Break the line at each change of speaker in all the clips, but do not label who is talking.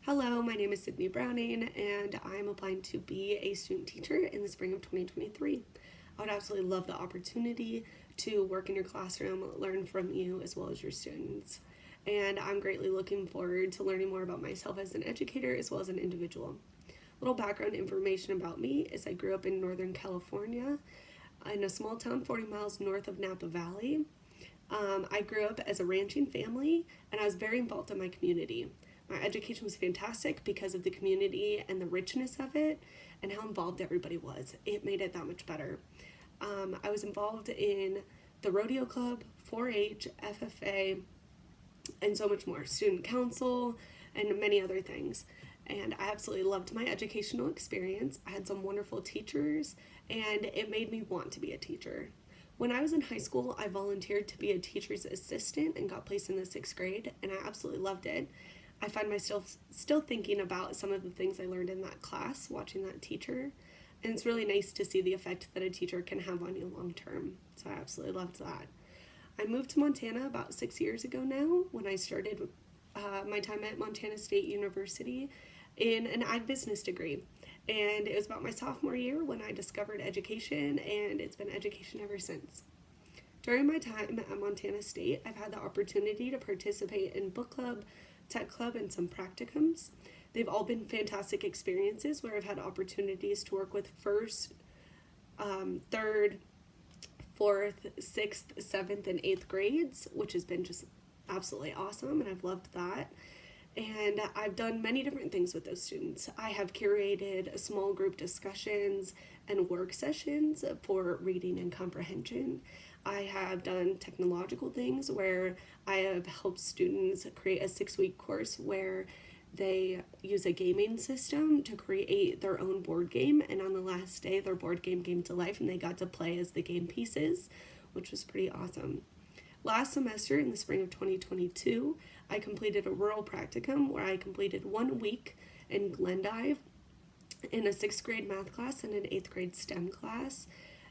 Hello, my name is Sydney Browning, and I'm applying to be a student teacher in the spring of 2023. I would absolutely love the opportunity to work in your classroom, learn from you as well as your students. And I'm greatly looking forward to learning more about myself as an educator as well as an individual. Little background information about me is I grew up in Northern California in a small town 40 miles north of Napa Valley. I grew up as a ranching family, and I was very involved in my community. My education was fantastic because of the community and the richness of it and how involved everybody was. It made it that much better. I was involved in the rodeo club, 4-H, FFA, and so much more, student council, and many other things. And I absolutely loved my educational experience. I had some wonderful teachers, and it made me want to be a teacher. When I was in high school, I volunteered to be a teacher's assistant and got placed in the 6th grade, and I absolutely loved it. I find myself still thinking about some of the things I learned in that class, watching that teacher, and it's really nice to see the effect that a teacher can have on you long term. So I absolutely loved that. I moved to Montana about 6 years ago now when I started my time at Montana State University in an ag business degree. And it was about my sophomore year when I discovered education, and it's been education ever since. During my time at Montana State, I've had the opportunity to participate in book club, tech club, and some practicums. They've all been fantastic experiences where I've had opportunities to work with first, third, fourth, sixth, seventh, and eighth grades, which has been just absolutely awesome, and I've loved that. And I've done many different things with those students. I have curated small group discussions and work sessions for reading and comprehension. I have done technological things where I have helped students create a 6-week course where they use a gaming system to create their own board game, and on the last day their board game came to life and they got to play as the game pieces, which was pretty awesome. Last semester, in the spring of 2022, I completed a rural practicum where I completed 1 week in Glendive in a 6th grade math class and an 8th grade STEM class,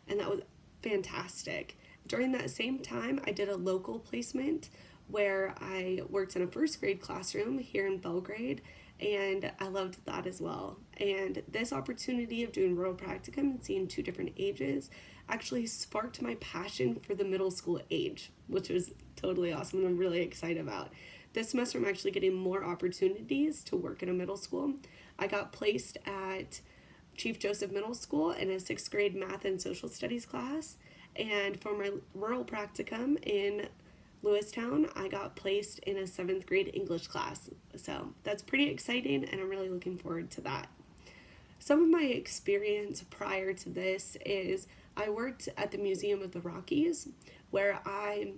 and that was fantastic. During that same time, I did a local placement where I worked in a 1st grade classroom here in Belgrade, and I loved that as well. And this opportunity of doing rural practicum and seeing 2 different ages actually sparked my passion for the middle school age, which was totally awesome and I'm really excited about. This semester I'm actually getting more opportunities to work in a middle school. I got placed at Chief Joseph Middle School in a 6th grade math and social studies class, and for my rural practicum in Lewistown, I got placed in a 7th grade English class. So that's pretty exciting, and I'm really looking forward to that. Some of my experience prior to this is I worked at the Museum of the Rockies, where I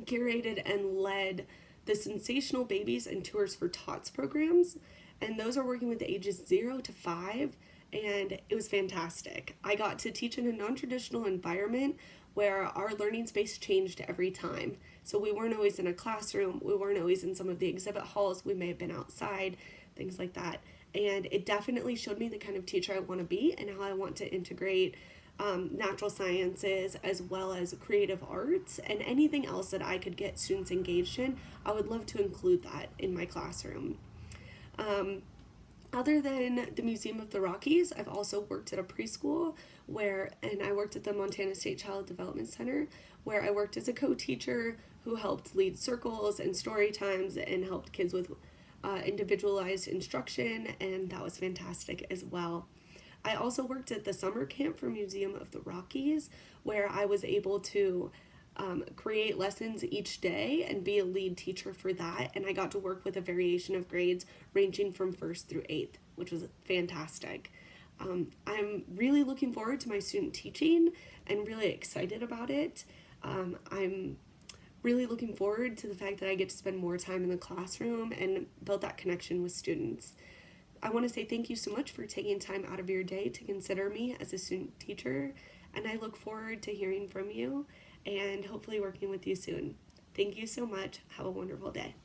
curated and led the Sensational Babies and Tours for Tots programs, and those are working with the ages 0 to 5, and it was fantastic. I got to teach in a non-traditional environment where our learning space changed every time. So we weren't always in a classroom, we weren't always in some of the exhibit halls, we may have been outside, things like that. And it definitely showed me the kind of teacher I want to be and how I want to integrate natural sciences as well as creative arts and anything else that I could get students engaged in. I would love to include that in my classroom. Other than the Museum of the Rockies, I've also worked at a preschool and I worked at the Montana State Child Development Center, where I worked as a co-teacher who helped lead circles and story times and helped kids with individualized instruction, and that was fantastic as well. I also worked at the summer camp for Museum of the Rockies, where I was able to create lessons each day and be a lead teacher for that, and I got to work with a variation of grades ranging from 1st through 8th, which was fantastic. I'm really looking forward to my student teaching and really excited about it. I'm really looking forward to the fact that I get to spend more time in the classroom and build that connection with students. I want to say thank you so much for taking time out of your day to consider me as a student teacher, and I look forward to hearing from you and hopefully working with you soon. Thank you so much. Have a wonderful day.